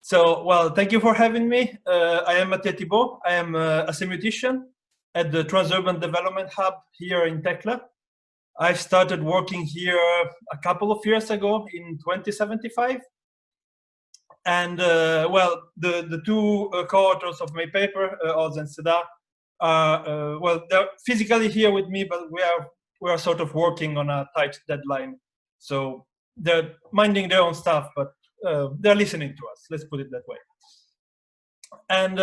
So, well, thank you for having me. I am Mathieu Thibault. I am a semiotician at the Transurban Development Hub here in Tekhla. I started working here a couple of years ago in 2075. And well, the two co-authors of my paper, Oz and Seda, are well, they're physically here with me, but we are sort of working on a tight deadline. So they're minding their own stuff, but they're listening to us. Let's put it that way. And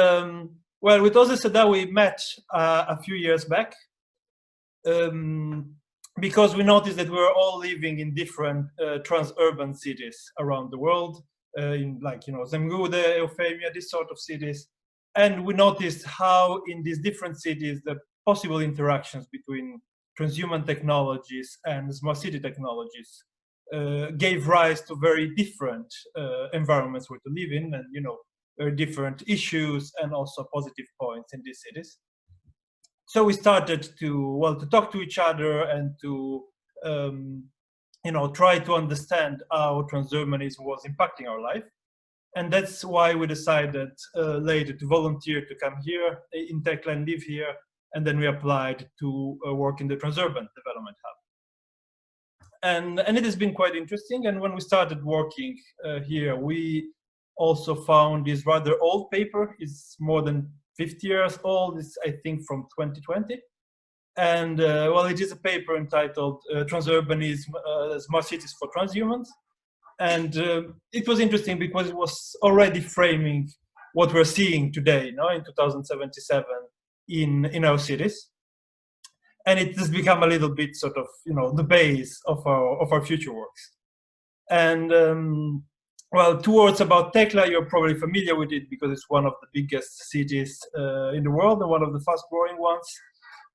well, with Oz and Seda, we met a few years back because we noticed that we were all living in different transurban cities around the world. In like, you know, Zemgude, Eufemia, this sort of cities. And we noticed how in these different cities, the possible interactions between transhuman technologies and smart city technologies gave rise to very different environments where to live in, and, you know, very different issues and also positive points in these cities. So we started to, well, to talk to each other and to, you know, try to understand how transhumanism was impacting our life. And that's why we decided later to volunteer to come here in Tekhla and live here. And then we applied to work in the Transurban Development Hub. And it has been quite interesting. And when we started working here, we also found this rather old paper. It's more than 50 years old. It's, I think, from 2020. And well, it is a paper entitled Transurbanism, Smart Cities for Transhumans. And it was interesting because it was already framing what we're seeing today, no, in 2077 in our cities. And it has become a little bit sort of, you know, the base of our future works. And well, two words about Tekhla. You're probably familiar with it because it's one of the biggest cities in the world and one of the fast growing ones.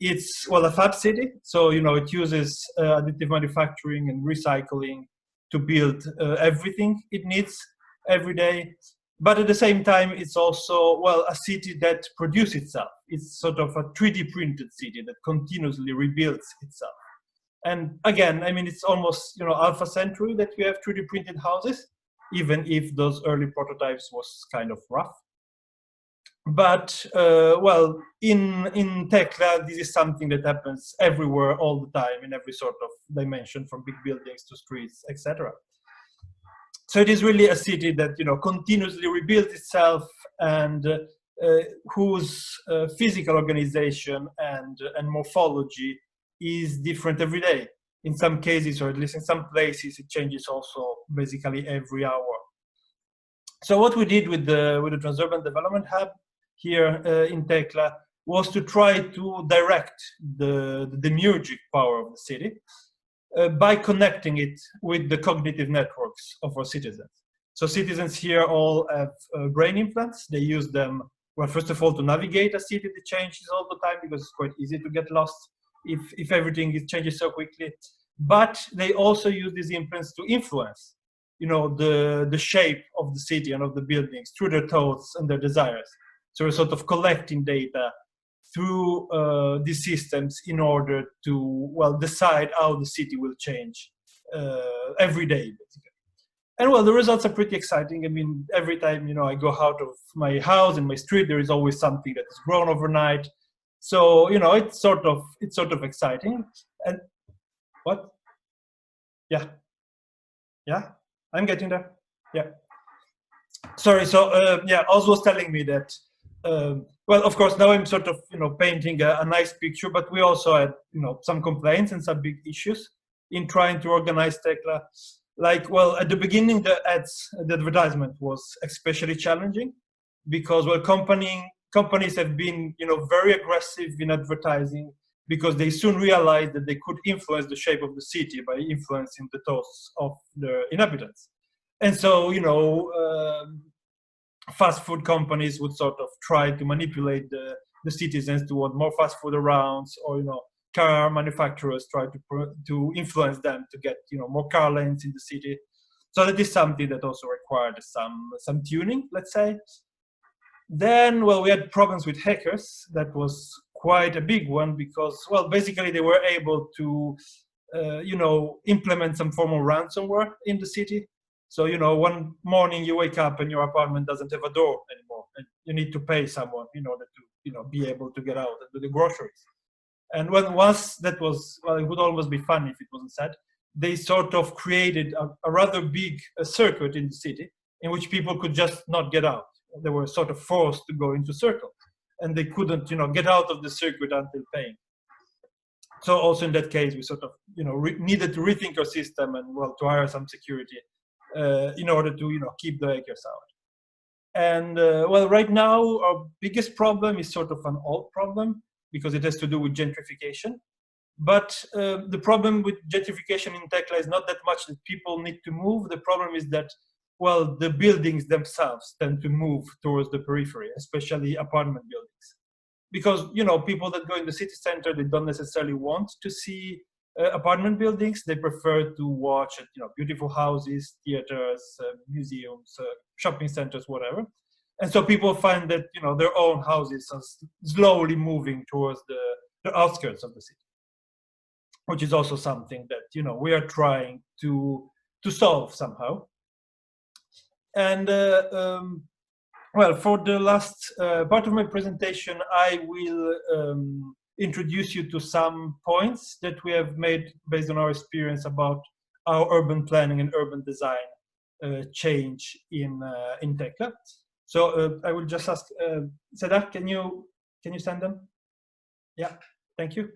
It's, well, a fab city, so, you know, it uses additive manufacturing and recycling to build everything it needs every day. But at the same time, it's also, well, a city that produces itself. It's sort of a 3D printed city that continuously rebuilds itself. And again, I mean, it's almost, you know, alpha century that we have 3D printed houses, even if those early prototypes was kind of rough. But well, in Tekhla, this is something that happens everywhere, all the time, in every sort of dimension, from big buildings to streets, etc. So it is really a city that, you know, continuously rebuilds itself, and whose physical organization and morphology is different every day. In some cases, or at least in some places, it changes also basically every hour. So what we did with the Transurban Development Hub here in Tekhla was to try to direct the demiurgic power of the city by connecting it with the cognitive networks of our citizens. So citizens here all have brain implants. They use them, well, first of all, to navigate a city that changes all the time, because it's quite easy to get lost if everything changes so quickly. But they also use these implants to influence, you know, the shape of the city and of the buildings through their thoughts and their desires. So we're sort of collecting data through these systems in order to, well, decide how the city will change every day, basically. And well, the results are pretty exciting. I mean, every time, you know, I go out of my house and my street, there is always something that has grown overnight. So, you know, it's sort of exciting. And what? Yeah, I'm getting there. Yeah. Sorry. So yeah, Oz was telling me that. Well, of course, now I'm sort of, you know, painting a nice picture, but we also had, you know, some complaints and some big issues in trying to organize Tekhla. Like, well, at the beginning, the advertisement was especially challenging because, well, companies have been, you know, very aggressive in advertising because they soon realized that they could influence the shape of the city by influencing the thoughts of the inhabitants. And so, you know, fast food companies would sort of try to manipulate the citizens to want more fast food around, or, you know, car manufacturers try to influence them to get, you know, more car lanes in the city. So that is something that also required some tuning, let's say. Then, well, we had problems with hackers. That was quite a big one because, well, basically they were able to, you know, implement some form of ransomware in the city. So, one morning you wake up and your apartment doesn't have a door anymore, and you need to pay someone in order to, be able to get out and do the groceries. And once that was, well, it would almost be fun if it wasn't sad, they sort of created a rather big circuit in the city in which people could just not get out. They were sort of forced to go into circle, and they couldn't, get out of the circuit until paying. So also in that case, we sort of, needed to rethink our system and, well, to hire some security in order to, keep the hackers out. And well, right now, our biggest problem is sort of an old problem because it has to do with gentrification. But the problem with gentrification in Tekhla is not that much that people need to move. The problem is that, well, the buildings themselves tend to move towards the periphery, especially apartment buildings. Because, people that go in the city center, they don't necessarily want to see apartment buildings. They prefer to watch, beautiful houses, theaters, museums, shopping centers, whatever. And so people find that, their own houses are slowly moving towards the outskirts of the city, which is also something that, we are trying to solve somehow. And well, for the last part of my presentation, I will introduce you to some points that we have made based on our experience about how urban planning and urban design change in Tekhla. So I will just ask Sedat, can you send them? Yeah, thank you.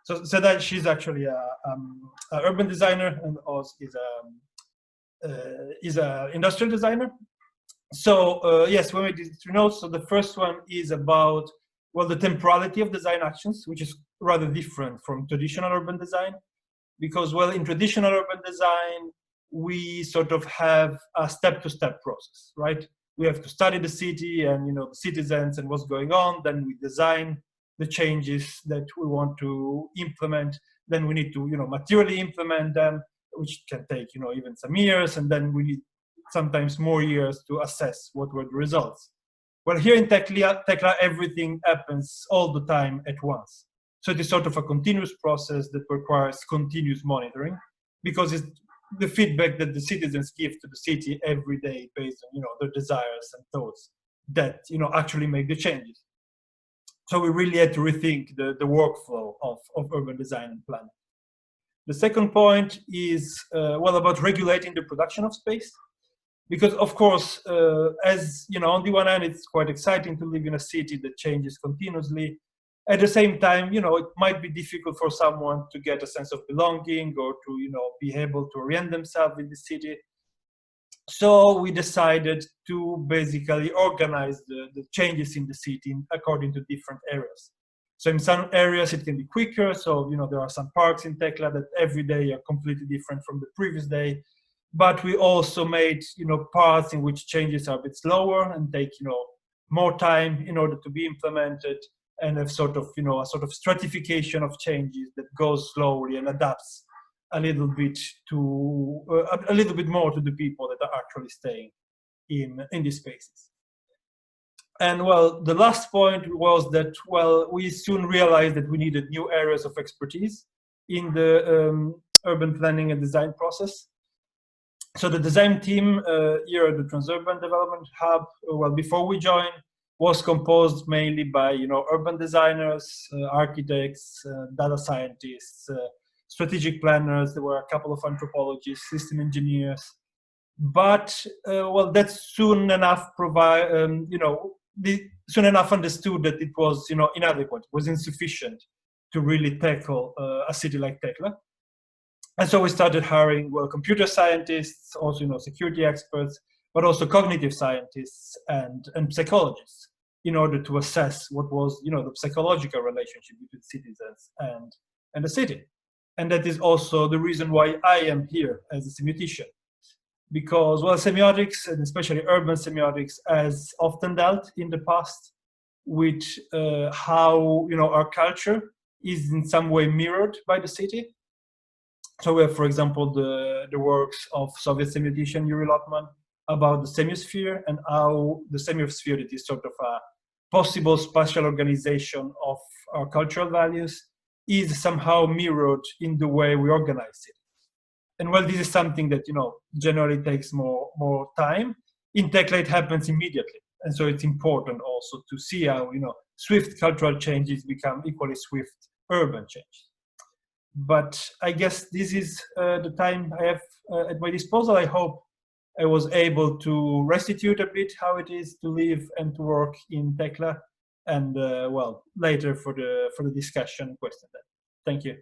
So Sedat, she's actually an urban designer and also is a industrial designer. So yes, when we did 3 notes, so the first one is about, well, the temporality of design actions, which is rather different from traditional urban design, because, well, in traditional urban design, we sort of have a step-to-step process, right? We have to study the city and, the citizens and what's going on. Then we design the changes that we want to implement. Then we need to, materially implement them, which can take, even some years. And then we need sometimes more years to assess what were the results. Well, here in Tekhla, everything happens all the time at once. So it is sort of a continuous process that requires continuous monitoring, because it's the feedback that the citizens give to the city every day based on, their desires and thoughts that, actually make the changes. So we really had to rethink the workflow of urban design and planning. The second point is, well, about regulating the production of space. Because, of course, as on the one hand, it's quite exciting to live in a city that changes continuously. At the same time, it might be difficult for someone to get a sense of belonging or to, be able to orient themselves in the city. So we decided to basically organize the changes in the city according to different areas. So in some areas, it can be quicker. So, there are some parks in Tekhla that every day are completely different from the previous day. But we also made, parts in which changes are a bit slower and take, more time in order to be implemented, and have sort of, a sort of stratification of changes that goes slowly and adapts a little bit to a little bit more to the people that are actually staying in these spaces. And, well, the last point was that, well, we soon realized that we needed new areas of expertise in the urban planning and design process. So the design team here at the Transurban Development Hub, well, before we joined, was composed mainly by, urban designers, architects, data scientists, strategic planners. There were a couple of anthropologists, system engineers. But, well, that soon enough soon enough understood that it was, inadequate, was insufficient to really tackle a city like Tekhla. And so we started hiring, well, computer scientists, also, security experts, but also cognitive scientists and psychologists in order to assess what was, the psychological relationship between citizens and the city. And that is also the reason why I am here as a semiotician. Because, well, semiotics, and especially urban semiotics, has often dealt in the past with how, our culture is in some way mirrored by the city. So we have, for example, the works of Soviet semiotician Yuri Lotman about the semiosphere and how the semiosphere is sort of a possible spatial organization of our cultural values is somehow mirrored in the way we organize it. And well, this is something that, you know, generally takes more time. In Tekhla, it happens immediately. And so it's important also to see how, you know, swift cultural changes become equally swift urban changes. But I guess this is the time I have at my disposal. I hope I was able to restitute a bit how it is to live and to work in Tekhla, and well, later for the discussion question then. Thank you.